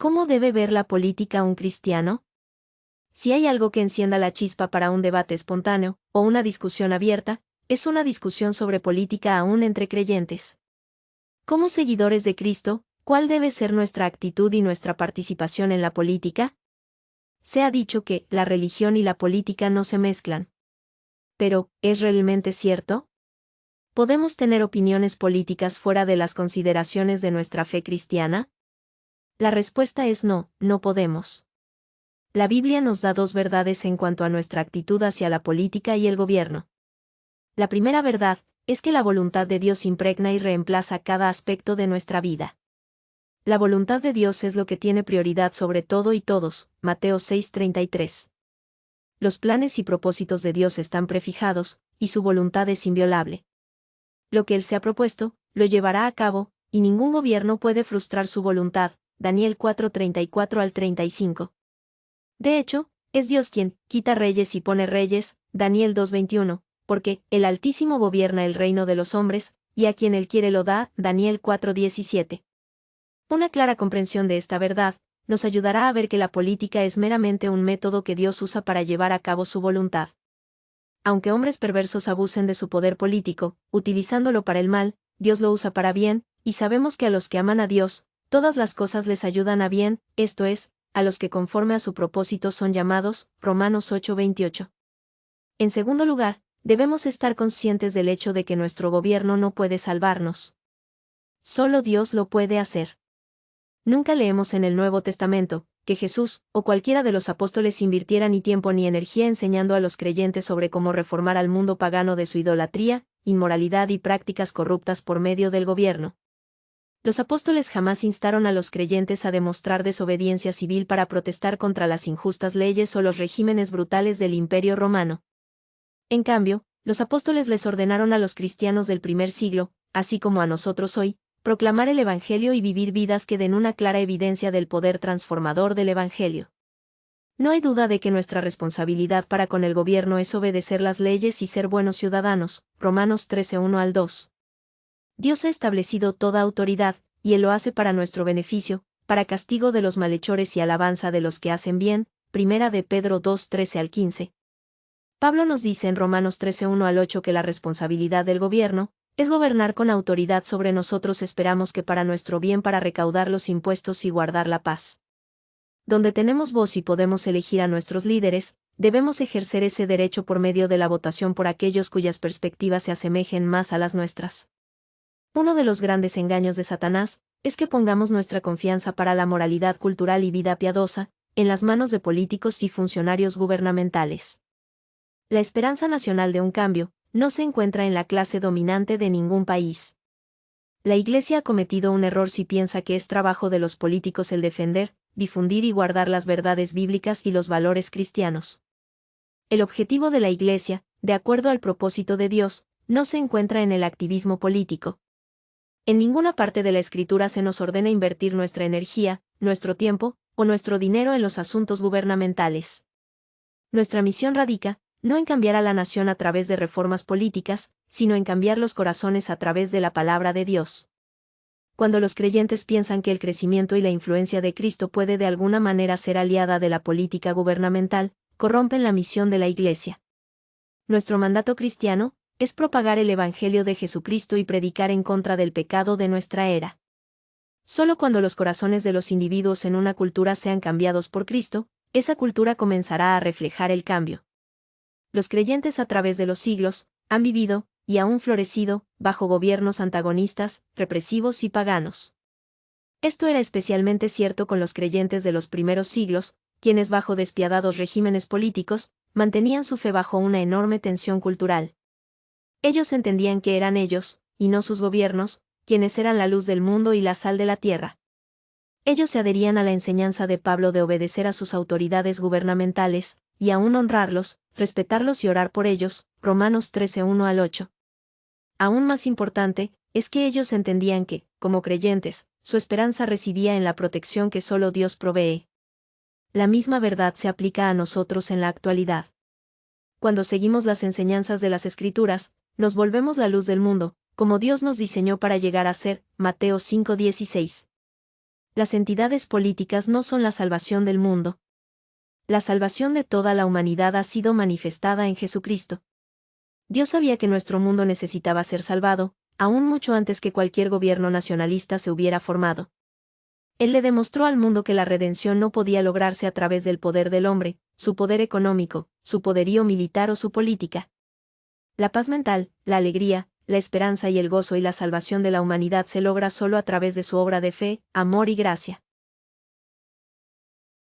¿Cómo debe ver la política un cristiano? Si hay algo que encienda la chispa para un debate espontáneo, o una discusión abierta, es una discusión sobre política aún entre creyentes. Como seguidores de Cristo, ¿cuál debe ser nuestra actitud y nuestra participación en la política? Se ha dicho que la religión y la política no se mezclan. Pero, ¿es realmente cierto? ¿Podemos tener opiniones políticas fuera de las consideraciones de nuestra fe cristiana? La respuesta es no, no podemos. La Biblia nos da dos verdades en cuanto a nuestra actitud hacia la política y el gobierno. La primera verdad es que la voluntad de Dios impregna y reemplaza cada aspecto de nuestra vida. La voluntad de Dios es lo que tiene prioridad sobre todo y todos, Mateo 6:33. Los planes y propósitos de Dios están prefijados, y su voluntad es inviolable. Lo que Él se ha propuesto, lo llevará a cabo, y ningún gobierno puede frustrar su voluntad, Daniel 4:34-35. De hecho, es Dios quien quita reyes y pone reyes, Daniel 2:21, porque el Altísimo gobierna el reino de los hombres, y a quien Él quiere lo da, Daniel 4:17. Una clara comprensión de esta verdad nos ayudará a ver que la política es meramente un método que Dios usa para llevar a cabo su voluntad. Aunque hombres perversos abusen de su poder político, utilizándolo para el mal, Dios lo usa para bien, y sabemos que a los que aman a Dios, todas las cosas les ayudan a bien, esto es, a los que conforme a su propósito son llamados, Romanos 8:28. En segundo lugar, debemos estar conscientes del hecho de que nuestro gobierno no puede salvarnos. Solo Dios lo puede hacer. Nunca leemos en el Nuevo Testamento que Jesús, o cualquiera de los apóstoles invirtiera ni tiempo ni energía enseñando a los creyentes sobre cómo reformar al mundo pagano de su idolatría, inmoralidad y prácticas corruptas por medio del gobierno. Los apóstoles jamás instaron a los creyentes a demostrar desobediencia civil para protestar contra las injustas leyes o los regímenes brutales del Imperio Romano. En cambio, los apóstoles les ordenaron a los cristianos del primer siglo, así como a nosotros hoy, proclamar el Evangelio y vivir vidas que den una clara evidencia del poder transformador del Evangelio. No hay duda de que nuestra responsabilidad para con el gobierno es obedecer las leyes y ser buenos ciudadanos, Romanos 13:1-2. Dios ha establecido toda autoridad, y Él lo hace para nuestro beneficio, para castigo de los malhechores y alabanza de los que hacen bien, Primera de Pedro 2:13-15. Pablo nos dice en Romanos 13:1-8 que la responsabilidad del gobierno es gobernar con autoridad sobre nosotros. Esperamos que para nuestro bien, para recaudar los impuestos y guardar la paz. Donde tenemos voz y podemos elegir a nuestros líderes, debemos ejercer ese derecho por medio de la votación por aquellos cuyas perspectivas se asemejen más a las nuestras. Uno de los grandes engaños de Satanás es que pongamos nuestra confianza para la moralidad cultural y vida piadosa en las manos de políticos y funcionarios gubernamentales. La esperanza nacional de un cambio no se encuentra en la clase dominante de ningún país. La Iglesia ha cometido un error si piensa que es trabajo de los políticos el defender, difundir y guardar las verdades bíblicas y los valores cristianos. El objetivo de la Iglesia, de acuerdo al propósito de Dios, no se encuentra en el activismo político. En ninguna parte de la Escritura se nos ordena invertir nuestra energía, nuestro tiempo, o nuestro dinero en los asuntos gubernamentales. Nuestra misión radica, no en cambiar a la nación a través de reformas políticas, sino en cambiar los corazones a través de la palabra de Dios. Cuando los creyentes piensan que el crecimiento y la influencia de Cristo puede de alguna manera ser aliada de la política gubernamental, corrompen la misión de la Iglesia. Nuestro mandato cristiano es propagar el Evangelio de Jesucristo y predicar en contra del pecado de nuestra era. Solo cuando los corazones de los individuos en una cultura sean cambiados por Cristo, esa cultura comenzará a reflejar el cambio. Los creyentes a través de los siglos han vivido, y aún florecido, bajo gobiernos antagonistas, represivos y paganos. Esto era especialmente cierto con los creyentes de los primeros siglos, quienes bajo despiadados regímenes políticos, mantenían su fe bajo una enorme tensión cultural. Ellos entendían que eran ellos, y no sus gobiernos, quienes eran la luz del mundo y la sal de la tierra. Ellos se adherían a la enseñanza de Pablo de obedecer a sus autoridades gubernamentales, y aún honrarlos, respetarlos y orar por ellos, Romanos 13:1-8. Aún más importante, es que ellos entendían que, como creyentes, su esperanza residía en la protección que solo Dios provee. La misma verdad se aplica a nosotros en la actualidad. Cuando seguimos las enseñanzas de las Escrituras, nos volvemos la luz del mundo, como Dios nos diseñó para llegar a ser, Mateo 5:16. Las entidades políticas no son la salvación del mundo. La salvación de toda la humanidad ha sido manifestada en Jesucristo. Dios sabía que nuestro mundo necesitaba ser salvado, aún mucho antes que cualquier gobierno nacionalista se hubiera formado. Él le demostró al mundo que la redención no podía lograrse a través del poder del hombre, su poder económico, su poderío militar o su política. La paz mental, la alegría, la esperanza y el gozo y la salvación de la humanidad se logra solo a través de su obra de fe, amor y gracia.